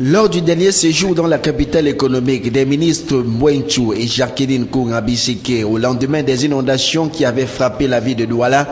Lors du dernier séjour dans la capitale économique des ministres Mwenchou et Jacqueline Kourabiseke au lendemain des inondations qui avaient frappé la ville de Douala,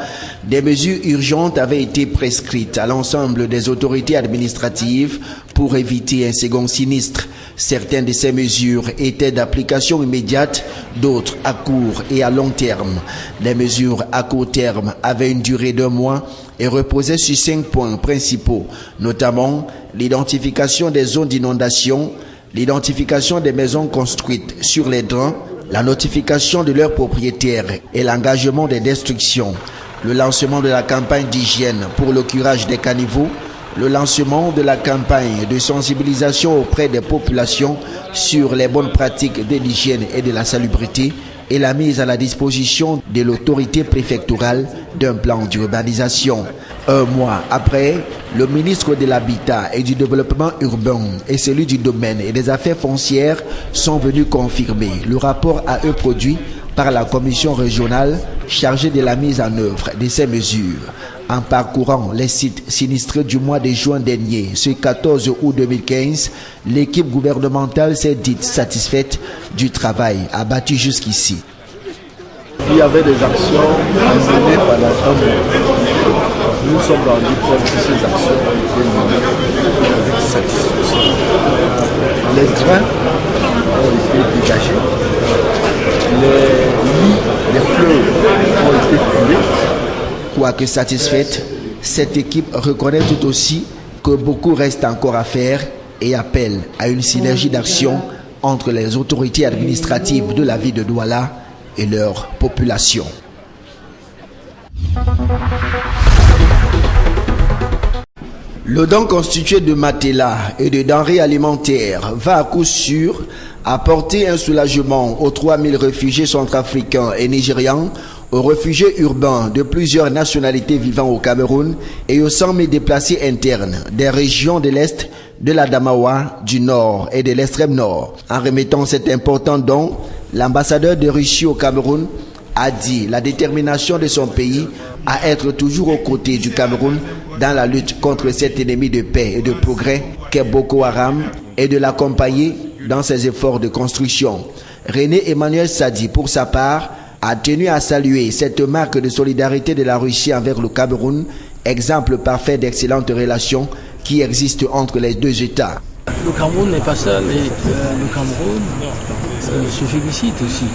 des mesures urgentes avaient été prescrites à l'ensemble des autorités administratives pour éviter un second sinistre. Certaines de ces mesures étaient d'application immédiate, d'autres à court et à long terme. Les mesures à court terme avaient une durée d'1 mois et reposaient sur 5 points principaux, notamment l'identification des zones d'inondation, l'identification des maisons construites sur les drains, la notification de leurs propriétaires et l'engagement des destructions, le lancement de la campagne d'hygiène pour le curage des caniveaux, le lancement de la campagne de sensibilisation auprès des populations sur les bonnes pratiques de l'hygiène et de la salubrité et la mise à la disposition de l'autorité préfectorale d'un plan d'urbanisation. 1 mois après, le ministre de l'Habitat et du Développement urbain et celui du Domaine et des Affaires foncières sont venus confirmer le rapport à eux produit par la commission régionale chargée de la mise en œuvre de ces mesures. En parcourant les sites sinistrés du mois de juin dernier, ce 14 août 2015, l'équipe gouvernementale s'est dite satisfaite du travail abattu jusqu'ici. Il y avait des actions menées pendant 1 mois. Nous sommes rendus compte que ces actions ont été menées avec satisfaction. Les drains ont été dégagés, les lits, les fleuves ont été coulés. Quoique satisfaite, cette équipe reconnaît tout aussi que beaucoup reste encore à faire et appelle à une synergie d'action entre les autorités administratives de la ville de Douala et leur population. Le don constitué de matelas et de denrées alimentaires va à coup sûr apporter un soulagement aux 3000 réfugiés centrafricains et nigérians, aux réfugiés urbains de plusieurs nationalités vivant au Cameroun et aux 100 000 déplacés internes des régions de l'Est, de l'Adamawa, du Nord et de l'extrême Nord. En remettant cet important don, l'ambassadeur de Russie au Cameroun a dit la détermination de son pays à être toujours aux côtés du Cameroun dans la lutte contre cet ennemi de paix et de progrès qu'est Boko Haram et de l'accompagner dans ses efforts de construction. René Emmanuel Sadi, pour sa part, a tenu à saluer cette marque de solidarité de la Russie envers le Cameroun, exemple parfait d'excellentes relations qui existent entre les deux États. Le Cameroun n'est pas seul et le Cameroun se félicite aussi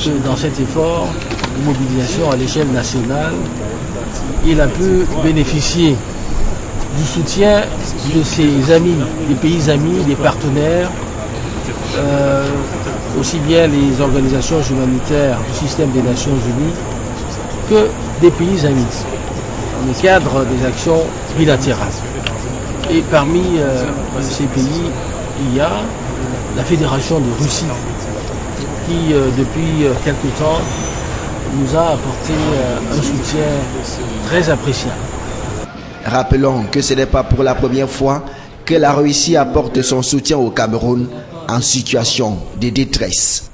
que dans cet effort de mobilisation à l'échelle nationale, il a pu bénéficier du soutien de ses amis, des pays amis, des partenaires, aussi bien les organisations humanitaires du système des Nations Unies que des pays amis, dans le cadre des actions bilatérales. Et parmi ces pays, il y a la Fédération de Russie qui, depuis quelque temps, nous a apporté un soutien très appréciable. Rappelons que ce n'est pas pour la première fois que la Russie apporte son soutien au Cameroun en situation de détresse.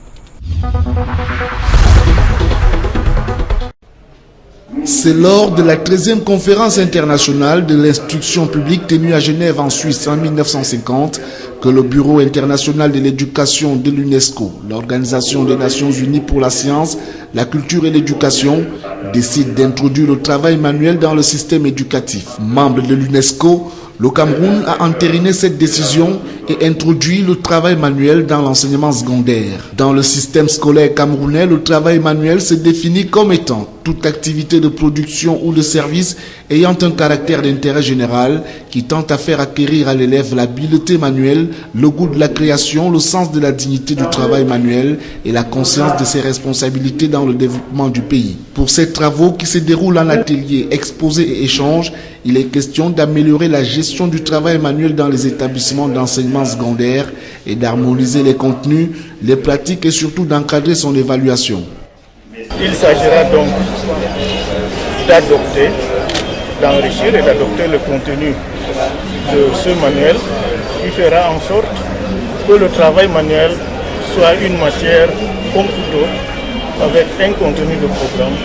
C'est lors de la 13e conférence internationale de l'instruction publique tenue à Genève en Suisse en 1950 que le Bureau international de l'éducation de l'UNESCO, l'Organisation des Nations Unies pour la science, la culture et l'éducation, décide d'introduire le travail manuel dans le système éducatif. Membre de l'UNESCO, le Cameroun a entériné cette décision et introduit le travail manuel dans l'enseignement secondaire. Dans le système scolaire camerounais, le travail manuel se définit comme étant toute activité de production ou de service ayant un caractère d'intérêt général qui tente à faire acquérir à l'élève l'habileté manuelle, le goût de la création, le sens de la dignité du travail manuel et la conscience de ses responsabilités dans le développement du pays. Pour ces travaux qui se déroulent en atelier, exposés et échanges, il est question d'améliorer la gestion du travail manuel dans les établissements d'enseignement secondaire et d'harmoniser les contenus, les pratiques et surtout d'encadrer son évaluation. Il s'agira donc d'adopter, d'enrichir et d'adopter le contenu de ce manuel qui fera en sorte que le travail manuel soit une matière comme tout autre, avec un contenu de programme,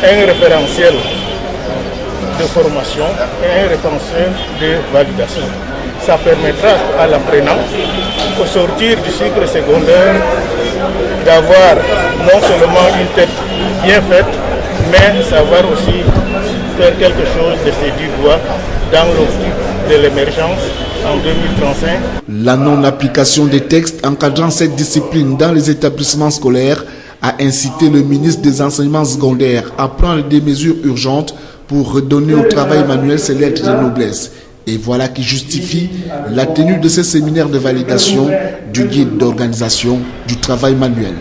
un référentiel de formation et un référentiel de validation. Ça permettra à l'apprenant, au sortir du cycle secondaire, d'avoir non seulement une tête bien faite, mais savoir aussi faire quelque chose de ses 10 doigts dans l'optique de l'émergence en 2035. La non-application des textes encadrant cette discipline dans les établissements scolaires a incité le ministre des Enseignements secondaires à prendre des mesures urgentes pour redonner au travail manuel ses lettres de noblesse. Et voilà qui justifie la tenue de ces séminaires de validation du guide d'organisation du travail manuel.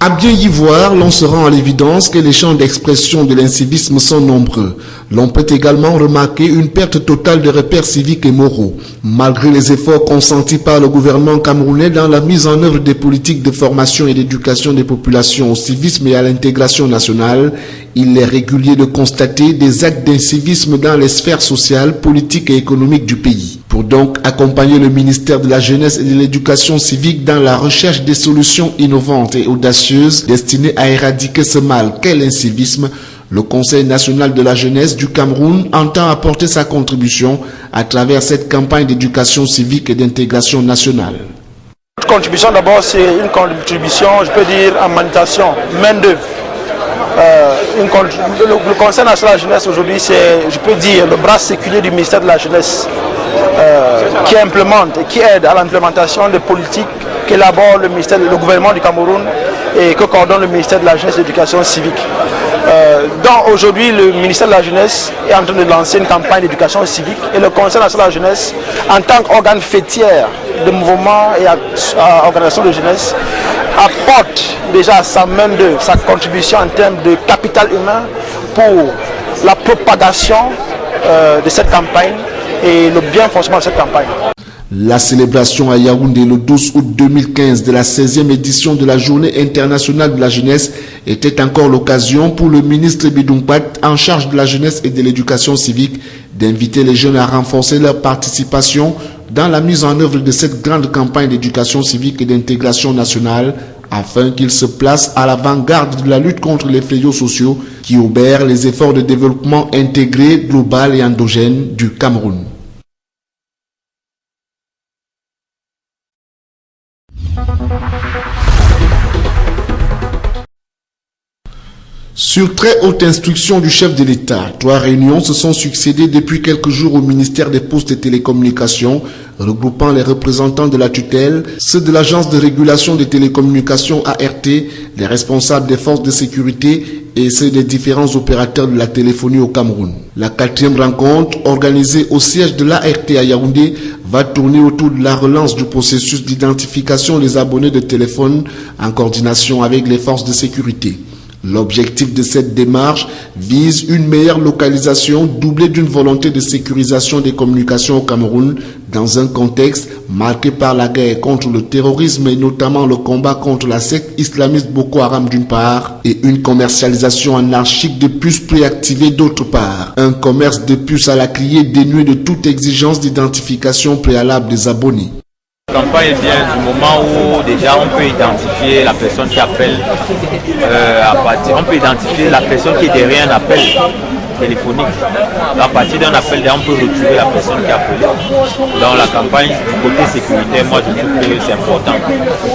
À bien y voir, l'on se rend à l'évidence que les champs d'expression de l'incivisme sont nombreux. L'on peut également remarquer une perte totale de repères civiques et moraux. Malgré les efforts consentis par le gouvernement camerounais dans la mise en œuvre des politiques de formation et d'éducation des populations au civisme et à l'intégration nationale, il est régulier de constater des actes d'incivisme dans les sphères sociales, politiques et économiques du pays. Pour donc accompagner le ministère de la Jeunesse et de l'Éducation civique dans la recherche des solutions innovantes et audacieuses destinées à éradiquer ce mal qu'est l'incivisme, le Conseil national de la jeunesse du Cameroun entend apporter sa contribution à travers cette campagne d'éducation civique et d'intégration nationale. Notre contribution d'abord, c'est une contribution, je peux dire, en manutention, main-d'œuvre. Le Conseil national de la jeunesse aujourd'hui, c'est, je peux dire, le bras séculier du ministère de la jeunesse qui implémente et qui aide à l'implémentation des politiques qu'élabore le gouvernement du Cameroun et que coordonne le ministère de la jeunesse et de l'éducation civique. Donc aujourd'hui, le ministère de la jeunesse est en train de lancer une campagne d'éducation civique et le Conseil national de la jeunesse, en tant qu'organe fêtière de mouvement et organisation de jeunesse, apporte déjà sa main d'œuvre, sa contribution en termes de capital humain pour la propagation de cette campagne et le bien fonctionnement de cette campagne. La célébration à Yaoundé le 12 août 2015 de la 16e édition de la Journée internationale de la jeunesse était encore l'occasion pour le ministre Bidounkpat, en charge de la jeunesse et de l'éducation civique, d'inviter les jeunes à renforcer leur participation dans la mise en œuvre de cette grande campagne d'éducation civique et d'intégration nationale, afin qu'ils se placent à l'avant-garde de la lutte contre les fléaux sociaux qui obèrent les efforts de développement intégré, global et endogène du Cameroun. Sur très haute instruction du chef de l'État, 3 réunions se sont succédées depuis quelques jours au ministère des Postes et Télécommunications, regroupant les représentants de la tutelle, ceux de l'Agence de régulation des télécommunications ART, les responsables des forces de sécurité et ceux des différents opérateurs de la téléphonie au Cameroun. La 4e rencontre, organisée au siège de l'ART à Yaoundé, va tourner autour de la relance du processus d'identification des abonnés de téléphone en coordination avec les forces de sécurité. L'objectif de cette démarche vise une meilleure localisation doublée d'une volonté de sécurisation des communications au Cameroun dans un contexte marqué par la guerre contre le terrorisme et notamment le combat contre la secte islamiste Boko Haram d'une part et une commercialisation anarchique de puces préactivées d'autre part. Un commerce de puces à la criée dénué de toute exigence d'identification préalable des abonnés. La campagne vient du moment où déjà on peut identifier la personne qui appelle on peut identifier la personne qui est derrière un appel téléphonique. À partir d'un appel, on peut retrouver la personne qui a appelé. Dans la campagne du côté sécuritaire, moi je trouve que c'est important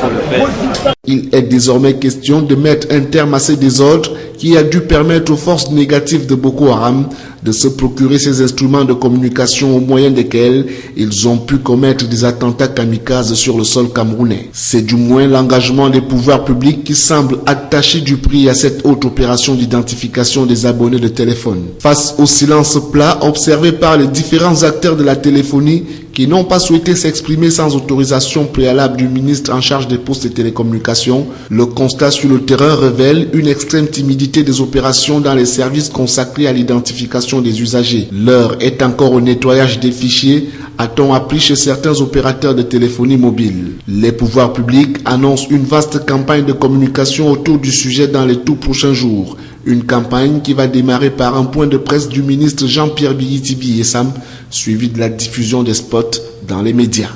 pour le faire. Il est désormais question de mettre un terme à ces désordres qui a dû permettre aux forces négatives de Boko Haram de se procurer ces instruments de communication au moyen desquels ils ont pu commettre des attentats kamikazes sur le sol camerounais. C'est du moins l'engagement des pouvoirs publics qui semble attacher du prix à cette haute opération d'identification des abonnés de téléphone. Face au silence plat observé par les différents acteurs de la téléphonie qui n'ont pas souhaité s'exprimer sans autorisation préalable du ministre en charge des postes et télécommunications, le constat sur le terrain révèle une extrême timidité des opérations dans les services consacrés à l'identification des usagers. L'heure est encore au nettoyage des fichiers, a-t-on appris chez certains opérateurs de téléphonie mobile. Les pouvoirs publics annoncent une vaste campagne de communication autour du sujet dans les tout prochains jours. Une campagne qui va démarrer par un point de presse du ministre Jean-Pierre Biyitibi Essam, suivi de la diffusion des spots dans les médias.